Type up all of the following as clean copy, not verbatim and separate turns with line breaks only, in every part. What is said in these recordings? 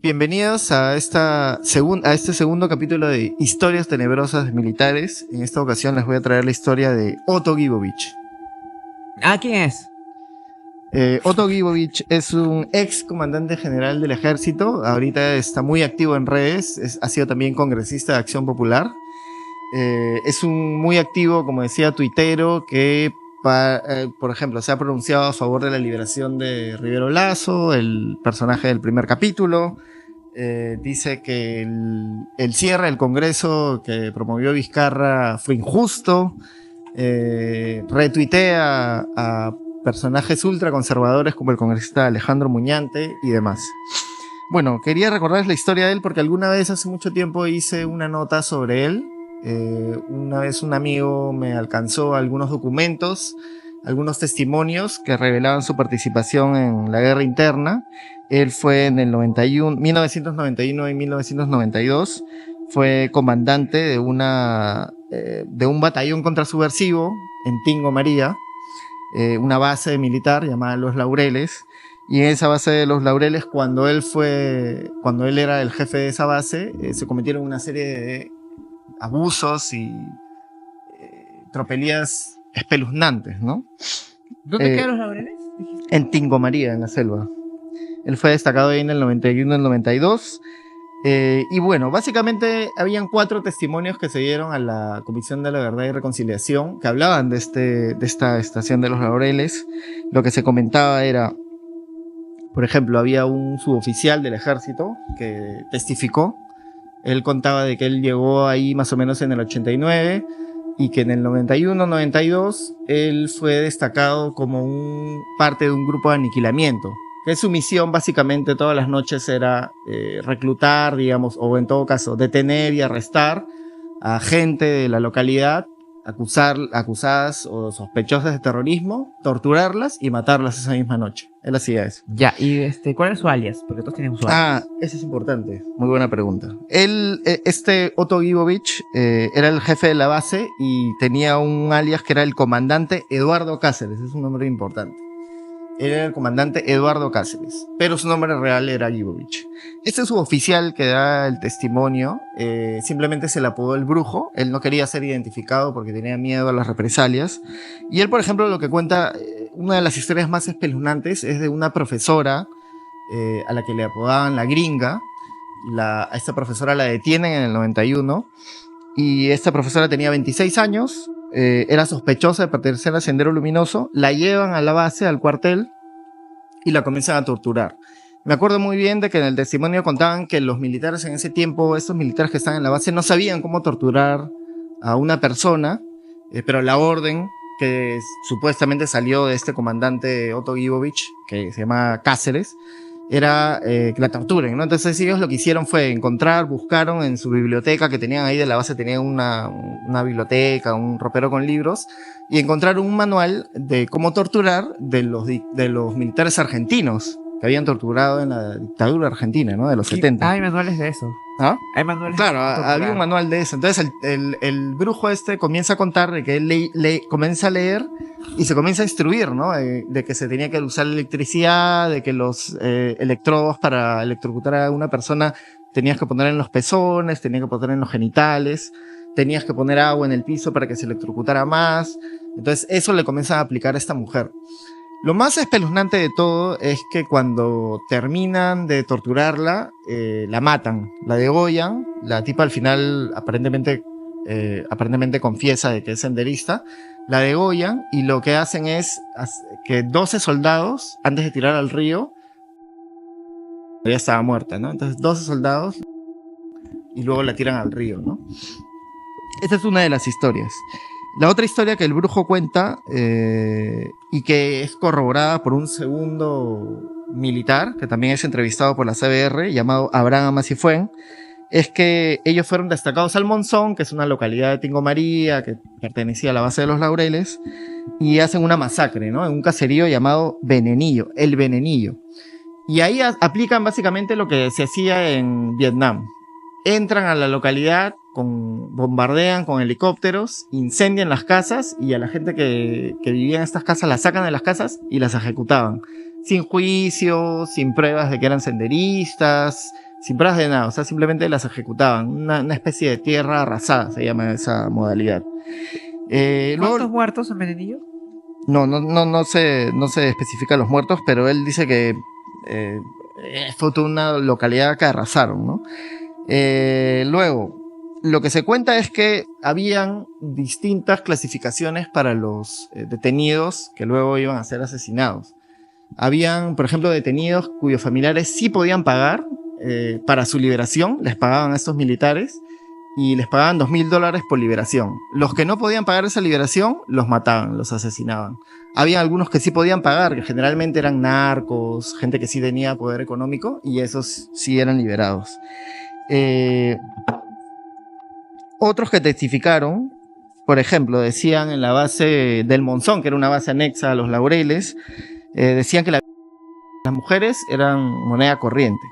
Bienvenidos a este segundo capítulo de Historias Tenebrosas de Militares. En esta ocasión les voy a traer la historia de Otto Guibovich.
¿Quién es?
Otto Guibovich es un ex comandante general del ejército. Ahorita está muy activo en redes. Ha sido también congresista de Acción Popular. Es un muy activo, como decía, tuitero que, por ejemplo, se ha pronunciado a favor de la liberación de Rivero Lasso, el personaje del primer capítulo. Dice que el cierre del Congreso que promovió Vizcarra fue injusto. Retuitea a personajes ultraconservadores como el congresista Alejandro Muñante y demás. Bueno, quería recordarles la historia de él porque alguna vez hace mucho tiempo hice una nota sobre él. Una vez un amigo me alcanzó algunos documentos, algunos testimonios que revelaban su participación en la guerra interna. Él fue en el 1991 y 1992, fue comandante de un batallón contrasubversivo en Tingo María, una base militar llamada Los Laureles. Y en esa base de Los Laureles, cuando él era el jefe de esa base, se cometieron una serie de abusos y tropelías espeluznantes, ¿no?
¿Dónde quedan Los Laureles?
En Tingo María, en la selva. Él fue destacado ahí en el 91 y el 92. Y bueno, básicamente habían 4 testimonios que se dieron a la Comisión de la Verdad y Reconciliación que hablaban de esta estación de Los Laureles. Lo que se comentaba era, por ejemplo, había un suboficial del ejército que testificó. Él contaba de que él llegó ahí más o menos en el 89 y que en el 91-92 él fue destacado como parte de un grupo de aniquilamiento. Que su misión básicamente todas las noches era reclutar, digamos, o en todo caso detener y arrestar a gente de la localidad acusadas o sospechosas de terrorismo, torturarlas y matarlas esa misma noche. Él hacía eso.
Ya, y ¿cuál es su alias? Porque todos tienen su alias.
Eso es importante. Muy buena pregunta. Él, Otto Guibovich, era el jefe de la base y tenía un alias que era el comandante Eduardo Cáceres. Es un nombre importante. Él era el comandante Eduardo Cáceres, pero su nombre real era Guibovich. Este suboficial que da el testimonio, simplemente se le apodó el Brujo. Él no quería ser identificado porque tenía miedo a las represalias. Y él, por ejemplo, lo que cuenta, una de las historias más espeluznantes es de una profesora a la que le apodaban la Gringa. A esta profesora la detienen en el 91 y esta profesora tenía 26 años. Era sospechosa de pertenecer al Sendero Luminoso, la llevan a la base, al cuartel, y la comienzan a torturar. Me acuerdo muy bien de que en el testimonio contaban que los militares en ese tiempo, estos militares que estaban en la base, no sabían cómo torturar a una persona, pero la orden que supuestamente salió de este comandante Otto Guibovich, que se llama Cáceres, era que la torturen, ¿no? Entonces ellos lo que hicieron fue buscaron en su biblioteca que tenían ahí de la base, tenían una biblioteca, un ropero con libros, y encontraron un manual de cómo torturar de los militares argentinos que habían torturado en la dictadura argentina, ¿no? De los 70.
Hay manuales de eso.
¿Ah?
Hay manuales.
Claro, había un manual de eso. Entonces el brujo comienza a contar de que él comienza a leer y se comienza a instruir, ¿no? De que se tenía que usar electricidad, de que los electrodos para electrocutar a una persona tenías que poner en los pezones, tenías que poner en los genitales, tenías que poner agua en el piso para que se electrocutara más. Entonces eso le comienza a aplicar a esta mujer. Lo más espeluznante de todo es que cuando terminan de torturarla, la matan, la degollan. La tipa al final aparentemente confiesa de que es senderista. La degollan y lo que hacen es que 12 soldados, antes de tirar al río, ella estaba muerta, ¿no? Entonces 12 soldados y luego la tiran al río, ¿no? Esta es una de las historias. La otra historia que el brujo cuenta, y que es corroborada por un segundo militar, que también es entrevistado por la CBR, llamado Abraham Amasifuen, es que ellos fueron destacados al Monzón, que es una localidad de Tingo María, que pertenecía a la base de Los Laureles, y hacen una masacre, ¿no? En un caserío llamado Venenillo, el Venenillo. Y ahí aplican básicamente lo que se hacía en Vietnam. Entran a la localidad, bombardean con helicópteros, incendian las casas y a la gente que vivía en estas casas la sacan de las casas y las ejecutaban. Sin juicio, sin pruebas de que eran senderistas, sin pruebas de nada, o sea, simplemente las ejecutaban. Una especie de tierra arrasada, se llama esa modalidad.
¿Cuántos muertos en Venenillo?
No se especifica los muertos, pero él dice que fue toda una localidad que arrasaron, ¿no? Luego, lo que se cuenta es que habían distintas clasificaciones para los detenidos que luego iban a ser asesinados. Habían, por ejemplo, detenidos cuyos familiares sí podían pagar para su liberación, les pagaban a estos militares y les pagaban $2,000 por liberación. Los que no podían pagar esa liberación, los mataban, los asesinaban. Había algunos que sí podían pagar, que generalmente eran narcos, gente que sí tenía poder económico, y esos sí eran liberados. Otros que testificaron, por ejemplo, decían en la base del Monzón, que era una base anexa a los Laureles, decían que las mujeres eran moneda corriente.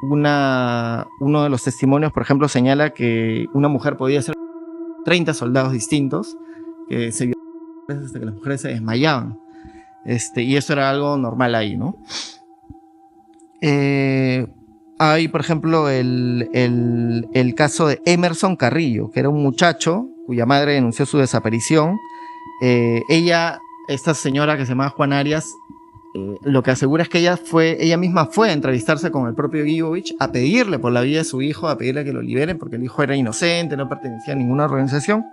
Uno de los testimonios, por ejemplo, señala que una mujer podía ser 30 soldados distintos que se violaban hasta que las mujeres se desmayaban. Y eso era algo normal ahí, ¿no? Hay, por ejemplo, el caso de Emerson Carrillo, que era un muchacho cuya madre denunció su desaparición. Esta señora que se llamaba Juan Arias, lo que asegura es que ella misma fue a entrevistarse con el propio Guibovich a pedirle por la vida de su hijo, a pedirle que lo liberen porque el hijo era inocente, no pertenecía a ninguna organización,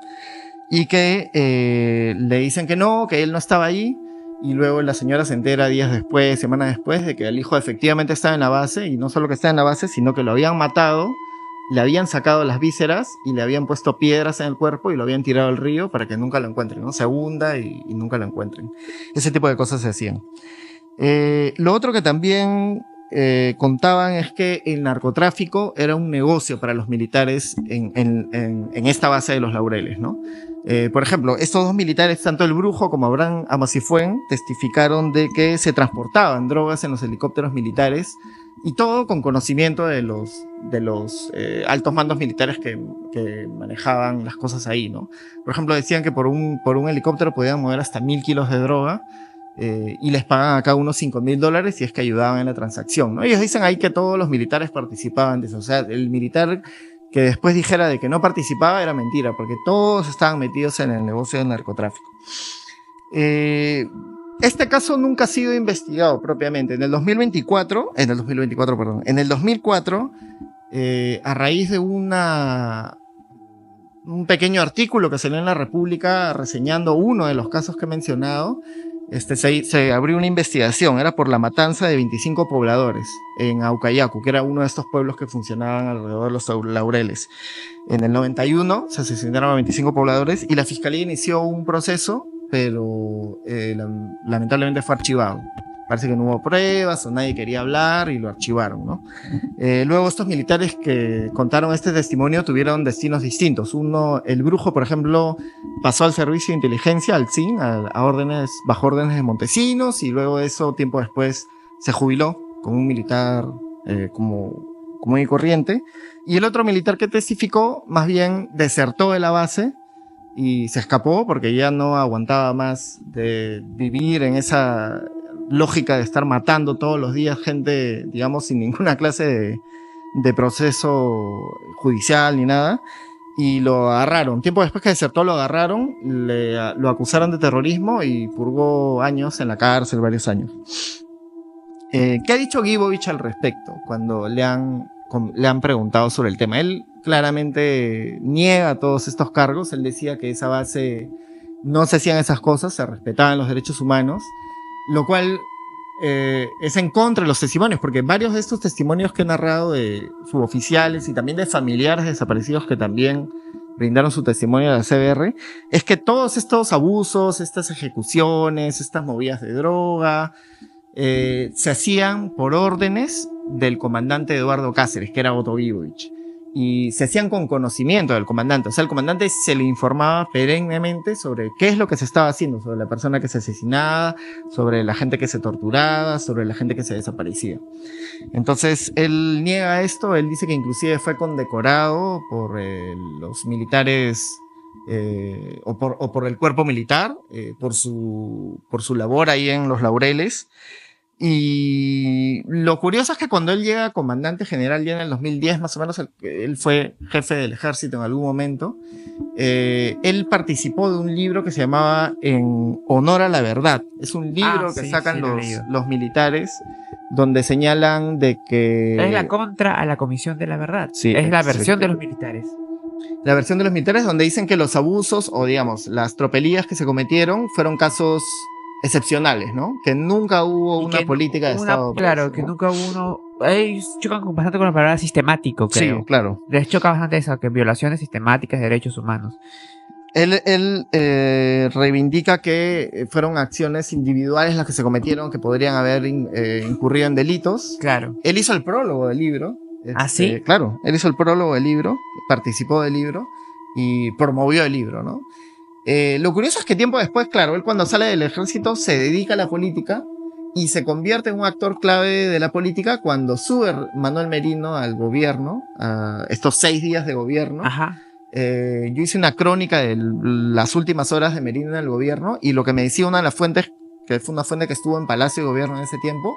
y que le dicen que no, que él no estaba ahí, y luego la señora se entera días después, semanas después, de que el hijo efectivamente estaba en la base, y no solo que estaba en la base, sino que lo habían matado, le habían sacado las vísceras y le habían puesto piedras en el cuerpo y lo habían tirado al río para que nunca lo encuentren, ¿no? Se hunda y nunca lo encuentren. Ese tipo de cosas se hacían. Lo otro que también contaban es que el narcotráfico era un negocio para los militares en esta base de los Laureles, ¿no? Por ejemplo, estos dos militares, tanto el Brujo como Abraham Amasifuen, testificaron de que se transportaban drogas en los helicópteros militares, y todo con conocimiento de los altos mandos militares que manejaban las cosas ahí, ¿no? Por ejemplo, decían que por un helicóptero podían mover hasta 1,000 kilos de droga, y les pagan a cada uno $5,000 si es que ayudaban en la transacción, ¿no? Ellos dicen ahí que todos los militares participaban de eso. O sea, el militar que después dijera de que no participaba era mentira, porque todos estaban metidos en el negocio del narcotráfico. Este caso nunca ha sido investigado propiamente. En el 2004, a raíz de un pequeño artículo que salió en La República reseñando uno de los casos que he mencionado, se abrió una investigación. Era por la matanza de 25 pobladores en Aucayacu, que era uno de estos pueblos que funcionaban alrededor de los Laureles. En el 91 se asesinaron a 25 pobladores y la fiscalía inició un proceso, pero lamentablemente fue archivado. Parece que no hubo pruebas o nadie quería hablar y lo archivaron, ¿no? Luego estos militares que contaron este testimonio tuvieron destinos distintos. El Brujo, por ejemplo, pasó al servicio de inteligencia, al CIN, bajo órdenes de Montesinos, y luego de eso, tiempo después, se jubiló como un militar común y corriente. Y el otro militar que testificó, más bien desertó de la base y se escapó porque ya no aguantaba más de vivir en esa lógica de estar matando todos los días gente, digamos, sin ninguna clase de proceso judicial ni nada, y lo agarraron. Tiempo después que desertó lo agarraron, lo acusaron de terrorismo y purgó años en la cárcel, varios años. ¿Qué ha dicho Guibovich al respecto cuando le han preguntado sobre el tema? Él claramente niega todos estos cargos. Él decía que esa base no se hacían esas cosas, se respetaban los derechos humanos, lo cual es en contra de los testimonios, porque varios de estos testimonios que he narrado de suboficiales y también de familiares desaparecidos que también brindaron su testimonio a la CBR, es que todos estos abusos, estas ejecuciones, estas movidas de droga, se hacían por órdenes del comandante Eduardo Cáceres, que era Otto Guibovich, y se hacían con conocimiento del comandante. O sea, el comandante se le informaba perennemente sobre qué es lo que se estaba haciendo, sobre la persona que se asesinaba, sobre la gente que se torturaba, sobre la gente que se desaparecía. Entonces, él niega esto. Él dice que inclusive fue condecorado por los militares o por el cuerpo militar, por su labor ahí en los Laureles. Y lo curioso es que cuando él llega a comandante general, ya en el 2010 más o menos, él fue jefe del ejército en algún momento, él participó de un libro que se llamaba En Honor a la Verdad. Es un libro que sacan los militares, donde señalan de que...
Es la contra a la Comisión de la Verdad.
Sí,
es la versión de los militares.
La versión de los militares, donde dicen que los abusos o, digamos, las tropelías que se cometieron fueron casos excepcionales, ¿no? Que nunca hubo una política de Estado.
Claro, que nunca hubo uno... Ellos chocan bastante con la palabra sistemático, creo.
Sí, claro.
Les choca bastante eso, que violaciones sistemáticas de derechos humanos.
Él reivindica que fueron acciones individuales las que se cometieron, que podrían haber incurrido en delitos.
Claro.
Él hizo el prólogo del libro.
¿Ah, sí?
Claro, él hizo el prólogo del libro, participó del libro y promovió el libro, ¿no? Lo curioso es que tiempo después, claro, él cuando sale del ejército se dedica a la política y se convierte en un actor clave de la política cuando sube Manuel Merino al gobierno, a estos 6 días de gobierno.
Ajá.
Yo hice una crónica de las últimas horas de Merino en el gobierno y lo que me decía una de las fuentes, que fue una fuente que estuvo en Palacio de Gobierno en ese tiempo,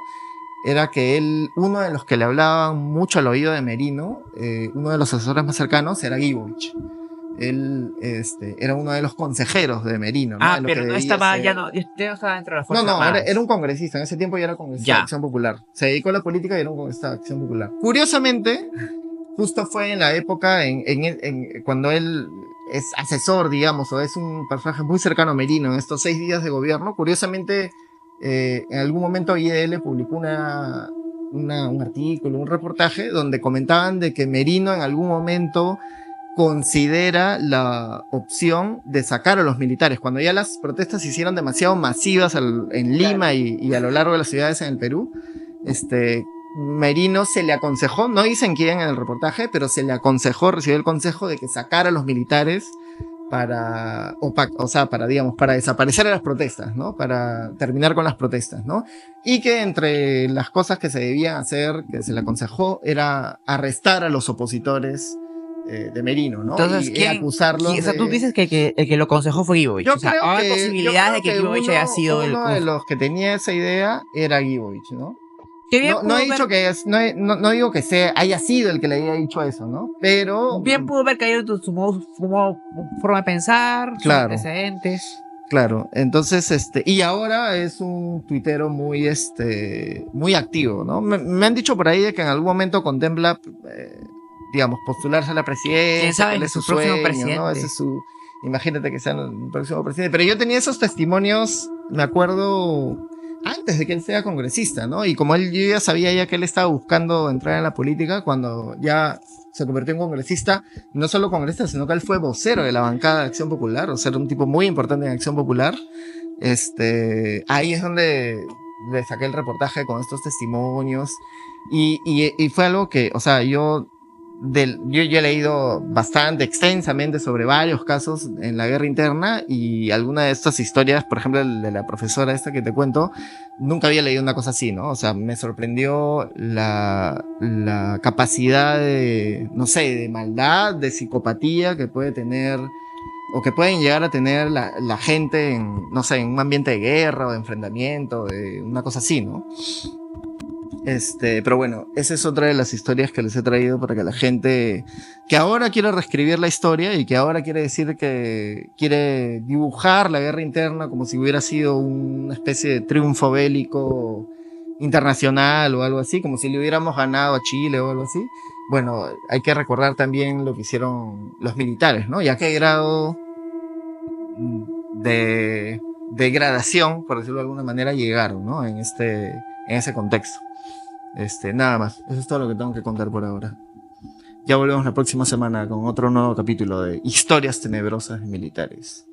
era que uno de los que le hablaban mucho al oído de Merino, uno de los asesores más cercanos, era Guibovich. Él era uno de los consejeros de Merino, ¿no?
Pero no estaba, ya no estaba dentro de la fuerza.
No, era un congresista, en ese tiempo ya era congresista de Acción Popular. Se dedicó a la política y era un congresista de Acción Popular. Curiosamente, justo fue en la época cuando él es asesor, digamos, o es un personaje muy cercano a Merino en estos 6 días de gobierno. Curiosamente, en algún momento IDL publicó un artículo, un reportaje donde comentaban de que Merino en algún momento considera la opción de sacar a los militares. Cuando ya las protestas se hicieron demasiado masivas en Lima y a lo largo de las ciudades en el Perú, Merino se le aconsejó, no dicen quién en el reportaje, pero se le aconsejó, recibió el consejo de que sacara a los militares para desaparecer a las protestas, ¿no? Para terminar con las protestas, ¿no? Y que entre las cosas que se debían hacer, que se le aconsejó, era arrestar a los opositores de Merino, ¿no?
Entonces,
y acusarlos.
O sea, tú dices que el que lo aconsejó fue Guibovich.
Yo
o sea,
creo
hay posibilidades de que Guibovich haya sido
uno de los que tenía esa idea era Guibovich, ¿no?
No
he dicho que no digo que haya sido el que le haya dicho eso, ¿no? Pero
bien pudo haber caído en su forma de pensar,
claro,
sus antecedentes.
Claro, entonces, y ahora es un tuitero muy activo, ¿no? Me han dicho por ahí de que en algún momento contempla, digamos, postularse a la presidencia.
¿Quién sabe?
Es su
próximo
sueño,
presidente.
¿no? Ese es imagínate que sea el próximo presidente. Pero yo tenía esos testimonios, me acuerdo, antes de que él sea congresista, ¿no? Y como yo ya sabía que él estaba buscando entrar en la política, cuando ya se convirtió en congresista, no solo congresista, sino que él fue vocero de la bancada de Acción Popular, o sea, era un tipo muy importante en Acción Popular. Ahí es donde le saqué el reportaje con estos testimonios, y fue algo que, o sea, yo he leído bastante extensamente sobre varios casos en la guerra interna, y alguna de estas historias, por ejemplo, el de la profesora esta que te cuento, nunca había leído una cosa así, ¿no? O sea, me sorprendió la capacidad de, no sé, de maldad, de psicopatía que puede tener, o que pueden llegar a tener la gente en, no sé, en un ambiente de guerra o de enfrentamiento, de una cosa así, ¿no? Pero bueno, esa es otra de las historias que les he traído para que la gente que ahora quiere reescribir la historia y que ahora quiere decir que quiere dibujar la guerra interna como si hubiera sido una especie de triunfo bélico internacional o algo así, como si le hubiéramos ganado a Chile o algo así. Bueno, hay que recordar también lo que hicieron los militares, ¿no? Y a qué grado de degradación, por decirlo de alguna manera, llegaron, ¿no? En ese contexto. Nada más. Eso es todo lo que tengo que contar por ahora. Ya volvemos la próxima semana con otro nuevo capítulo de Historias Tenebrosas Militares.